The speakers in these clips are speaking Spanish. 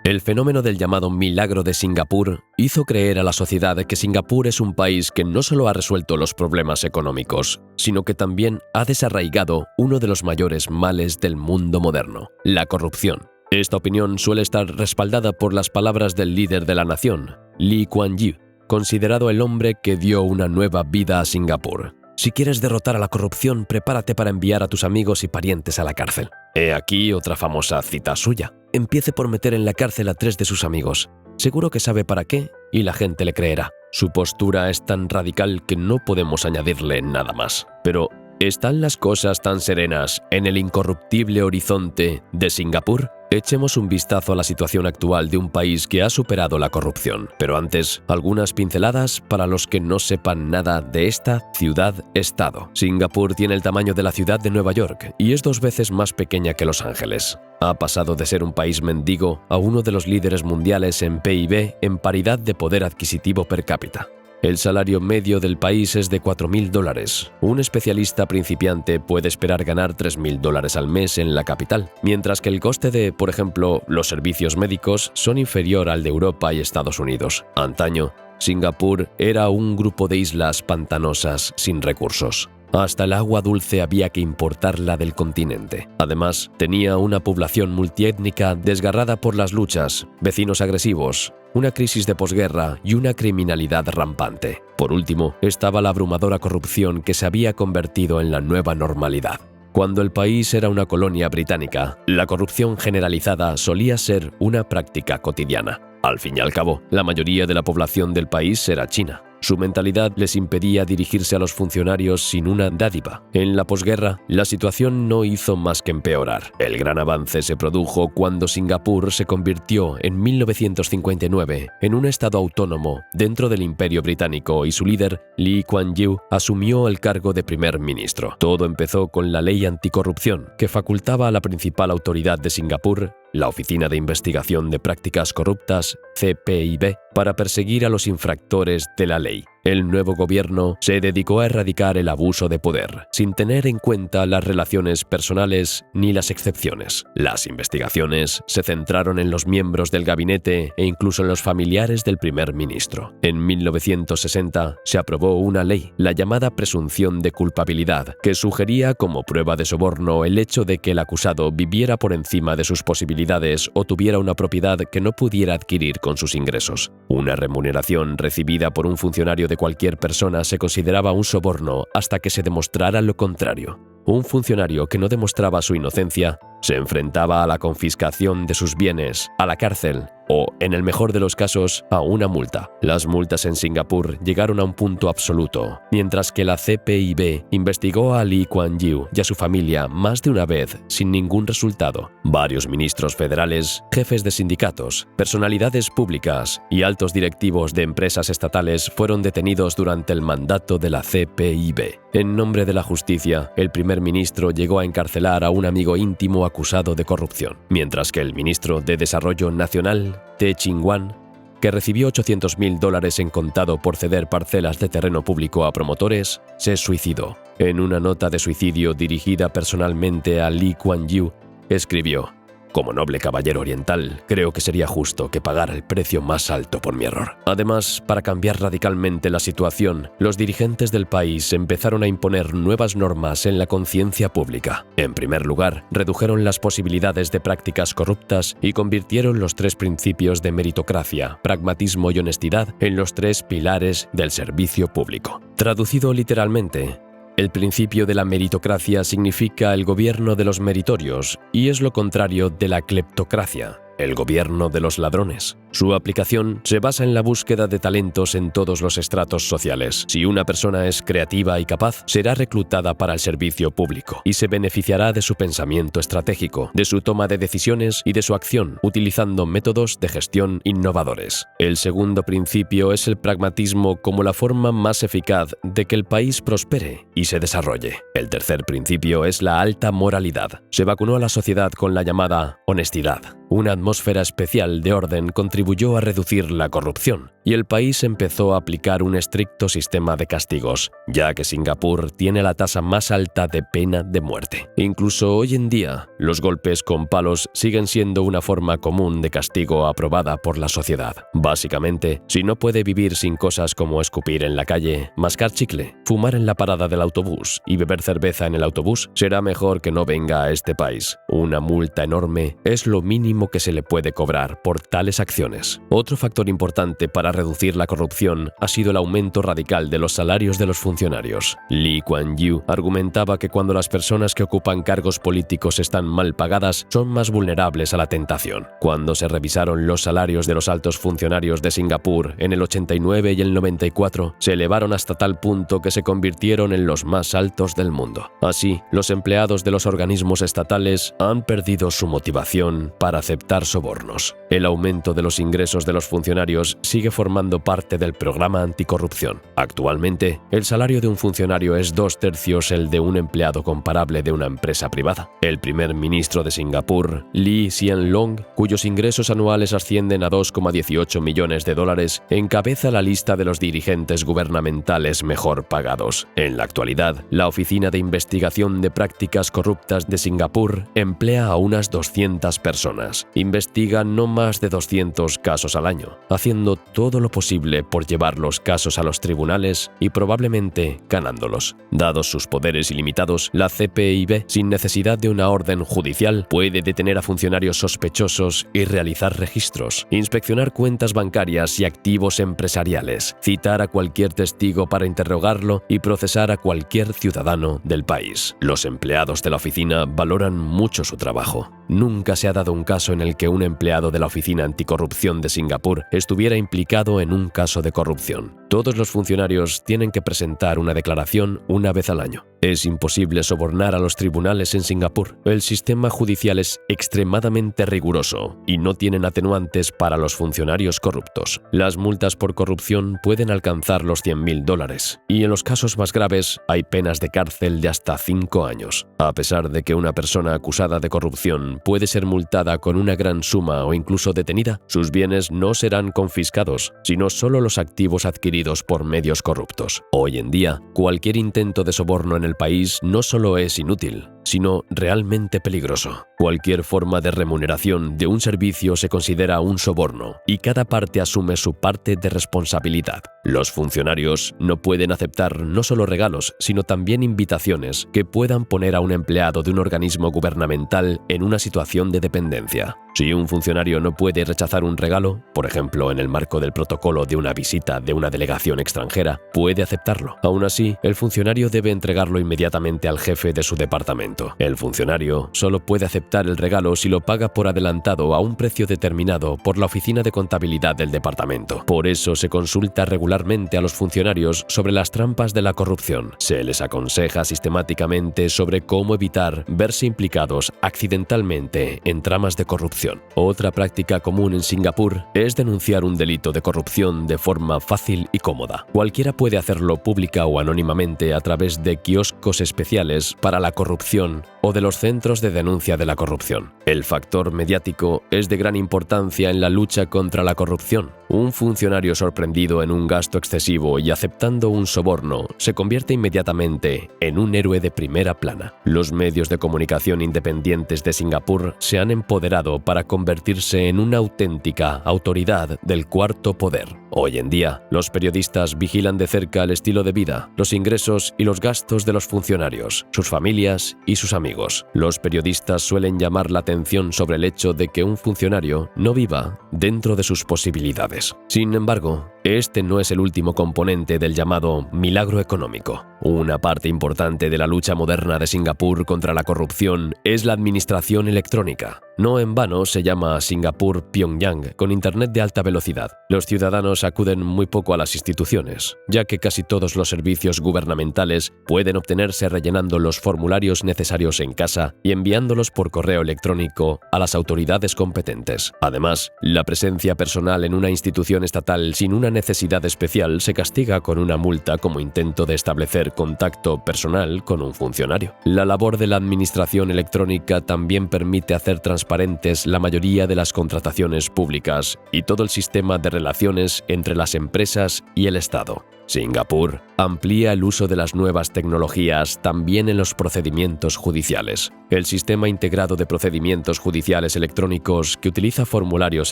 El fenómeno del llamado Milagro de Singapur hizo creer a la sociedad que Singapur es un país que no solo ha resuelto los problemas económicos, sino que también ha desarraigado uno de los mayores males del mundo moderno, la corrupción. Esta opinión suele estar respaldada por las palabras del líder de la nación, Lee Kuan Yew, considerado el hombre que dio una nueva vida a Singapur. Si quieres derrotar a la corrupción, prepárate para enviar a tus amigos y parientes a la cárcel. He aquí otra famosa cita suya. Empiece por meter en la cárcel a 3 de sus amigos. Seguro que sabe para qué y la gente le creerá. Su postura es tan radical que no podemos añadirle nada más. Pero, ¿están las cosas tan serenas en el incorruptible horizonte de Singapur? Echemos un vistazo a la situación actual de un país que ha superado la corrupción. Pero antes, algunas pinceladas para los que no sepan nada de esta ciudad-estado. Singapur tiene el tamaño de la ciudad de Nueva York y es 2 veces más pequeña que Los Ángeles. Ha pasado de ser un país mendigo a uno de los líderes mundiales en PIB en paridad de poder adquisitivo per cápita. El salario medio del país es de $4.000. Un especialista principiante puede esperar ganar $3.000 al mes en la capital, mientras que el coste de, por ejemplo, los servicios médicos son inferior al de Europa y Estados Unidos. Antaño, Singapur era un grupo de islas pantanosas sin recursos. Hasta el agua dulce había que importarla del continente. Además, tenía una población multiétnica desgarrada por las luchas, vecinos agresivos, una crisis de posguerra y una criminalidad rampante. Por último, estaba la abrumadora corrupción que se había convertido en la nueva normalidad. Cuando el país era una colonia británica, la corrupción generalizada solía ser una práctica cotidiana. Al fin y al cabo, la mayoría de la población del país era china. Su mentalidad les impedía dirigirse a los funcionarios sin una dádiva. En la posguerra, la situación no hizo más que empeorar. El gran avance se produjo cuando Singapur se convirtió en 1959 en un estado autónomo dentro del Imperio Británico y su líder, Lee Kuan Yew, asumió el cargo de primer ministro. Todo empezó con la ley anticorrupción, que facultaba a la principal autoridad de Singapur, la Oficina de Investigación de Prácticas Corruptas, CPIB, para perseguir a los infractores de la ley. El nuevo gobierno se dedicó a erradicar el abuso de poder, sin tener en cuenta las relaciones personales ni las excepciones. Las investigaciones se centraron en los miembros del gabinete e incluso en los familiares del primer ministro. En 1960 se aprobó una ley, la llamada presunción de culpabilidad, que sugería como prueba de soborno el hecho de que el acusado viviera por encima de sus posibilidades o tuviera una propiedad que no pudiera adquirir con sus ingresos. Una remuneración recibida por un funcionario de cualquier persona se consideraba un soborno hasta que se demostrara lo contrario. Un funcionario que no demostraba su inocencia se enfrentaba a la confiscación de sus bienes, a la cárcel o, en el mejor de los casos, a una multa. Las multas en Singapur llegaron a un punto absoluto, mientras que la CPIB investigó a Lee Kuan Yew y a su familia más de una vez sin ningún resultado. Varios ministros federales, jefes de sindicatos, personalidades públicas y altos directivos de empresas estatales fueron detenidos durante el mandato de la CPIB. En nombre de la justicia, el primer ministro llegó a encarcelar a un amigo íntimo acusado de corrupción, mientras que el ministro de Desarrollo Nacional, Tee Ching-wan, que recibió $800.000 en contado por ceder parcelas de terreno público a promotores, se suicidó. En una nota de suicidio dirigida personalmente a Lee Kuan Yew, escribió: «Como noble caballero oriental, creo que sería justo que pagara el precio más alto por mi error». Además, para cambiar radicalmente la situación, los dirigentes del país empezaron a imponer nuevas normas en la conciencia pública. En primer lugar, redujeron las posibilidades de prácticas corruptas y convirtieron los 3 principios de meritocracia, pragmatismo y honestidad en los 3 pilares del servicio público. Traducido literalmente, el principio de la meritocracia significa el gobierno de los meritorios y es lo contrario de la cleptocracia, el gobierno de los ladrones. Su aplicación se basa en la búsqueda de talentos en todos los estratos sociales. Si una persona es creativa y capaz, será reclutada para el servicio público y se beneficiará de su pensamiento estratégico, de su toma de decisiones y de su acción, utilizando métodos de gestión innovadores. El segundo principio es el pragmatismo como la forma más eficaz de que el país prospere y se desarrolle. El tercer principio es la alta moralidad. Se vacunó a la sociedad con la llamada honestidad. Una atmósfera especial de orden contribuyó contribuyó a reducir la corrupción y el país empezó a aplicar un estricto sistema de castigos, ya que Singapur tiene la tasa más alta de pena de muerte. Incluso hoy en día, los golpes con palos siguen siendo una forma común de castigo aprobada por la sociedad. Básicamente, si no puede vivir sin cosas como escupir en la calle, mascar chicle, fumar en la parada del autobús y beber cerveza en el autobús, será mejor que no venga a este país. Una multa enorme es lo mínimo que se le puede cobrar por tales acciones. Otro factor importante para reducir la corrupción ha sido el aumento radical de los salarios de los funcionarios. Lee Kuan Yew argumentaba que cuando las personas que ocupan cargos políticos están mal pagadas, son más vulnerables a la tentación. Cuando se revisaron los salarios de los altos funcionarios de Singapur en el 89 y el 94, se elevaron hasta tal punto que se convirtieron en los más altos del mundo. Así, los empleados de los organismos estatales han perdido su motivación para aceptar sobornos. El aumento de los ingresos de los funcionarios sigue formando parte del programa anticorrupción. Actualmente, el salario de un funcionario es 2/3 el de un empleado comparable de una empresa privada. El primer ministro de Singapur, Lee Hsien Loong, cuyos ingresos anuales ascienden a 2,18 millones de dólares, encabeza la lista de los dirigentes gubernamentales mejor pagados. En la actualidad, la Oficina de Investigación de Prácticas Corruptas de Singapur emplea a unas 200 personas. Investiga no más de 200 casos al año, haciendo todo lo posible por llevar los casos a los tribunales y probablemente ganándolos. Dados sus poderes ilimitados, la CPIB, sin necesidad de una orden judicial, puede detener a funcionarios sospechosos y realizar registros, inspeccionar cuentas bancarias y activos empresariales, citar a cualquier testigo para interrogarlo y procesar a cualquier ciudadano del país. Los empleados de la oficina valoran mucho su trabajo. Nunca se ha dado un caso en el que un empleado de la Oficina Anticorrupción de Singapur estuviera implicado en un caso de corrupción. Todos los funcionarios tienen que presentar una declaración una vez al año. Es imposible sobornar a los tribunales en Singapur. El sistema judicial es extremadamente riguroso y no tienen atenuantes para los funcionarios corruptos. Las multas por corrupción pueden alcanzar los $100.000 y en los casos más graves hay penas de cárcel de hasta 5 años. A pesar de que una persona acusada de corrupción puede ser multada con una gran suma o incluso detenida, sus bienes no serán confiscados, sino solo los activos adquiridos por medios corruptos. Hoy en día, cualquier intento de soborno en el país no solo es inútil, sino realmente peligroso. Cualquier forma de remuneración de un servicio se considera un soborno y cada parte asume su parte de responsabilidad. Los funcionarios no pueden aceptar no solo regalos, sino también invitaciones que puedan poner a un empleado de un organismo gubernamental en una situación de dependencia. Si un funcionario no puede rechazar un regalo, por ejemplo en el marco del protocolo de una visita de una delegación extranjera, puede aceptarlo. Aún así, el funcionario debe entregarlo inmediatamente al jefe de su departamento. El funcionario solo puede aceptar el regalo si lo paga por adelantado a un precio determinado por la oficina de contabilidad del departamento. Por eso se consulta regularmente a los funcionarios sobre las trampas de la corrupción. Se les aconseja sistemáticamente sobre cómo evitar verse implicados accidentalmente en tramas de corrupción. Otra práctica común en Singapur es denunciar un delito de corrupción de forma fácil y cómoda. Cualquiera puede hacerlo pública o anónimamente a través de kioscos especiales para la corrupción o de los centros de denuncia de la corrupción. El factor mediático es de gran importancia en la lucha contra la corrupción. Un funcionario sorprendido en un gasto excesivo y aceptando un soborno se convierte inmediatamente en un héroe de primera plana. Los medios de comunicación independientes de Singapur se han empoderado para convertirse en una auténtica autoridad del cuarto poder. Hoy en día, los periodistas vigilan de cerca el estilo de vida, los ingresos y los gastos de los funcionarios, sus familias y sus amigos. Los periodistas suelen llamar la atención sobre el hecho de que un funcionario no viva dentro de sus posibilidades. Sin embargo, este no es el último componente del llamado milagro económico. Una parte importante de la lucha moderna de Singapur contra la corrupción es la administración electrónica. No en vano se llama Singapur Pyongyang, con internet de alta velocidad. Los ciudadanos acuden muy poco a las instituciones, ya que casi todos los servicios gubernamentales pueden obtenerse rellenando los formularios necesarios en casa y enviándolos por correo electrónico a las autoridades competentes. Además, la presencia personal en una institución estatal sin una necesidad especial se castiga con una multa como intento de establecer contacto personal con un funcionario. La labor de la administración electrónica también permite hacer transparente transparentes la mayoría de las contrataciones públicas y todo el sistema de relaciones entre las empresas y el Estado. Singapur amplía el uso de las nuevas tecnologías también en los procedimientos judiciales. El sistema integrado de procedimientos judiciales electrónicos, que utiliza formularios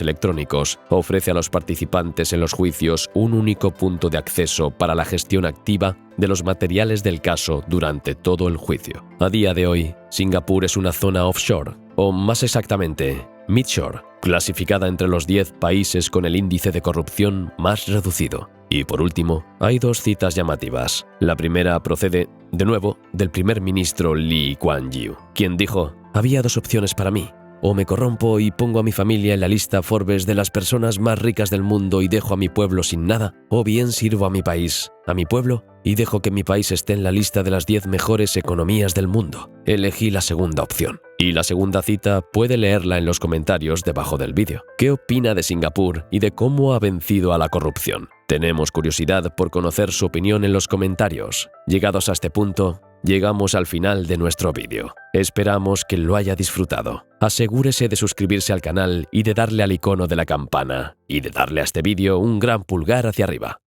electrónicos, ofrece a los participantes en los juicios un único punto de acceso para la gestión activa de los materiales del caso durante todo el juicio. A día de hoy, Singapur es una zona offshore, o más exactamente, midshore, clasificada entre los 10 países con el índice de corrupción más reducido. Y por último, hay 2 citas llamativas. La primera procede, de nuevo, del primer ministro Lee Kuan Yew, quien dijo: «Había 2 opciones para mí. O me corrompo y pongo a mi familia en la lista Forbes de las personas más ricas del mundo y dejo a mi pueblo sin nada, o bien sirvo a mi país, a mi pueblo, y dejo que mi país esté en la lista de las 10 mejores economías del mundo». Elegí la segunda opción. Y la segunda cita puede leerla en los comentarios debajo del vídeo. ¿Qué opina de Singapur y de cómo ha vencido a la corrupción? Tenemos curiosidad por conocer su opinión en los comentarios. Llegados a este punto, llegamos al final de nuestro vídeo. Esperamos que lo haya disfrutado. Asegúrese de suscribirse al canal y de darle al icono de la campana. Y de darle a este vídeo un gran pulgar hacia arriba.